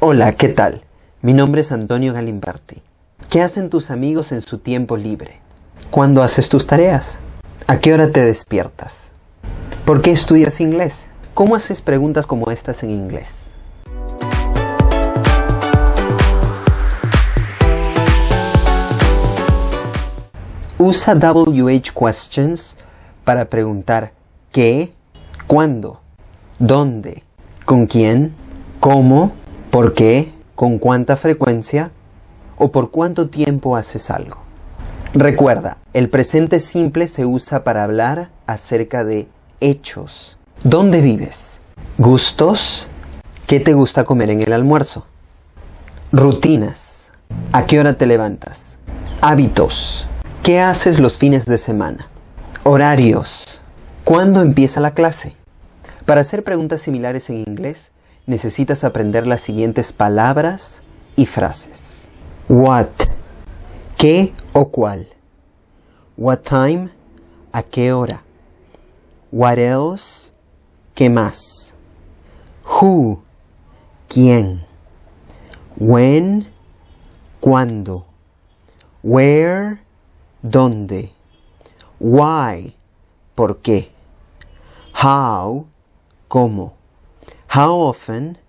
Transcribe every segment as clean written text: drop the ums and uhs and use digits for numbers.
Hola, ¿qué tal? Mi nombre es Antonio Galimberti. ¿Qué hacen tus amigos en su tiempo libre? ¿Cuándo haces tus tareas? ¿A qué hora te despiertas? ¿Por qué estudias inglés? ¿Cómo haces preguntas como estas en inglés? Usa WH questions para preguntar ¿qué?, ¿cuándo?, ¿dónde?, ¿con quién?, ¿cómo?, ¿por qué?, ¿con cuánta frecuencia?, o ¿por cuánto tiempo haces algo? Recuerda, el presente simple se usa para hablar acerca de hechos. ¿Dónde vives? ¿Gustos? ¿Qué te gusta comer en el almuerzo? Rutinas. ¿A qué hora te levantas? Hábitos. ¿Qué haces los fines de semana? Horarios. ¿Cuándo empieza la clase? Para hacer preguntas similares en inglés, necesitas aprender las siguientes palabras y frases. What. ¿Qué o cuál? What time? ¿A qué hora? What else? ¿Qué más? Who. ¿Quién? When. ¿Cuándo? Where. ¿Dónde? Why. ¿Por qué? How. ¿Cómo? How often.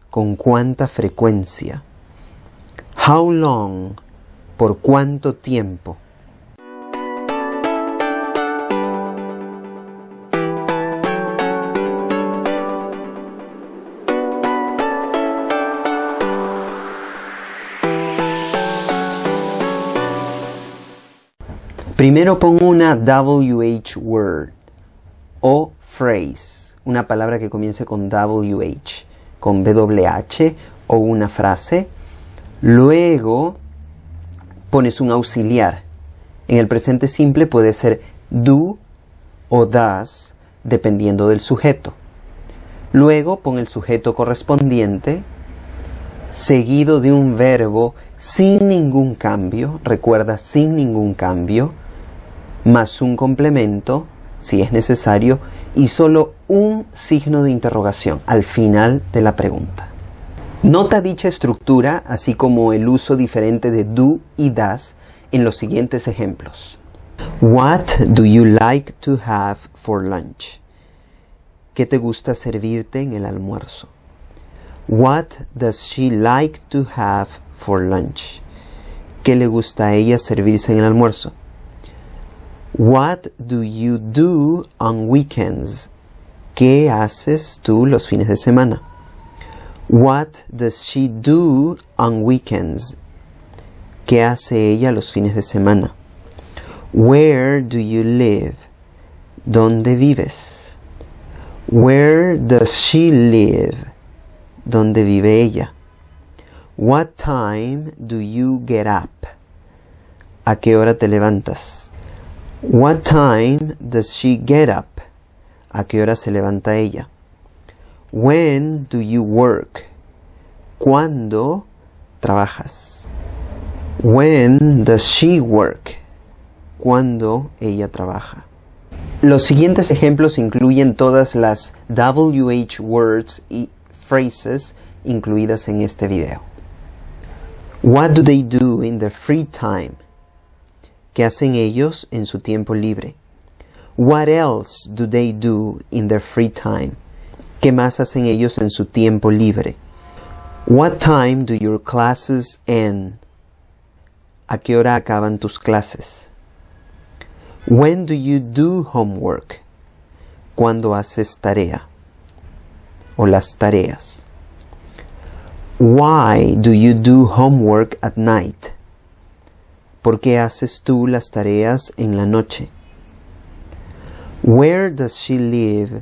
¿Con cuánta frecuencia? How long. ¿Por cuánto tiempo? Primero pon una WH word o phrase, una palabra que comience con WH, con WH o una frase. Luego pones un auxiliar. En el presente simple puede ser do o does, dependiendo del sujeto. Luego pon el sujeto correspondiente, seguido de un verbo sin ningún cambio, recuerda, sin ningún cambio, más un complemento, si es necesario, y solo un signo de interrogación al final de la pregunta. Nota dicha estructura, así como el uso diferente de do y does en los siguientes ejemplos. What do you like to have for lunch? ¿Qué te gusta servirte en el almuerzo? What does she like to have for lunch? ¿Qué le gusta a ella servirse en el almuerzo? What do you do on weekends? ¿Qué haces tú los fines de semana? What does she do on weekends? ¿Qué hace ella los fines de semana? Where do you live? ¿Dónde vives? Where does she live? ¿Dónde vive ella? What time do you get up? ¿A qué hora te levantas? What time does she get up? ¿A qué hora se levanta ella? When do you work? ¿Cuándo trabajas? When does she work? ¿Cuándo ella trabaja? Los siguientes ejemplos incluyen todas las WH words y phrases incluidas en este video. What do they do in their free time? ¿Qué hacen ellos en su tiempo libre? What else do they do in their free time? ¿Qué más hacen ellos en su tiempo libre? What time do your classes end? ¿A qué hora acaban tus clases? When do you do homework? ¿Cuándo haces tarea? O las tareas. Why do you do homework at night? ¿Por qué haces tú las tareas en la noche? Where does she live?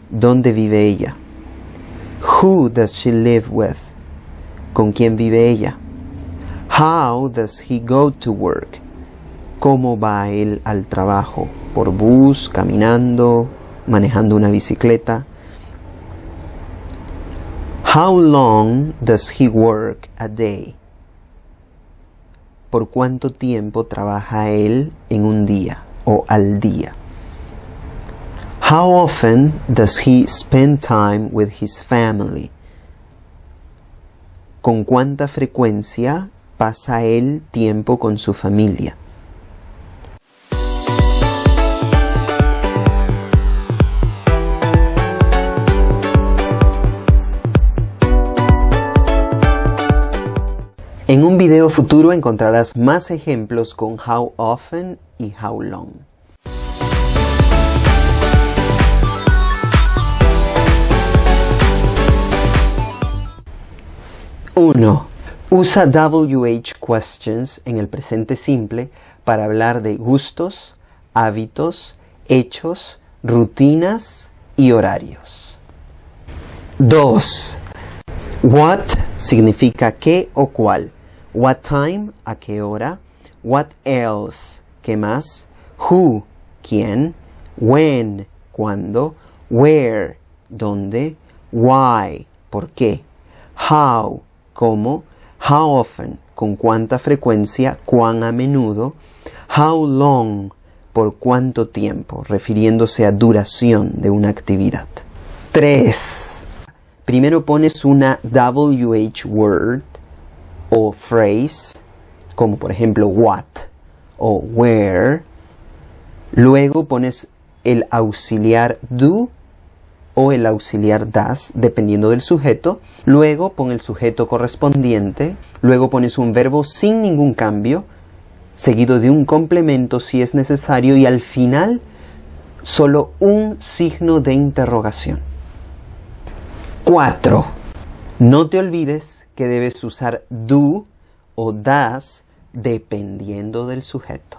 ¿Dónde vive ella? Who does she live with? ¿Con quién vive ella? How does he go to work? ¿Cómo va él al trabajo? ¿Por bus, caminando, manejando una bicicleta? How long does he work a day? ¿Por cuánto tiempo trabaja él en un día o al día? How often does he spend time with his family? con cuánta frecuencia pasa él tiempo con su familia. En un video futuro encontrarás más ejemplos con how often y how long. 1. Usa WH questions en el presente simple para hablar de gustos, hábitos, hechos, rutinas y horarios. 2. What significa qué o cuál. What time, a qué hora. What else, qué más. Who, quién. When, cuándo. Where, dónde. Why, por qué. How, cómo. How often, con cuánta frecuencia, cuán a menudo. How long, por cuánto tiempo, refiriéndose a duración de una actividad. 3. Primero pones una WH word o phrase, como por ejemplo what o where. Luego pones el auxiliar do o el auxiliar das, dependiendo del sujeto. Luego pon el sujeto correspondiente. Luego pones un verbo sin ningún cambio, seguido de un complemento si es necesario, y al final solo un signo de interrogación. 4. No te olvides que debes usar do o das dependiendo del sujeto.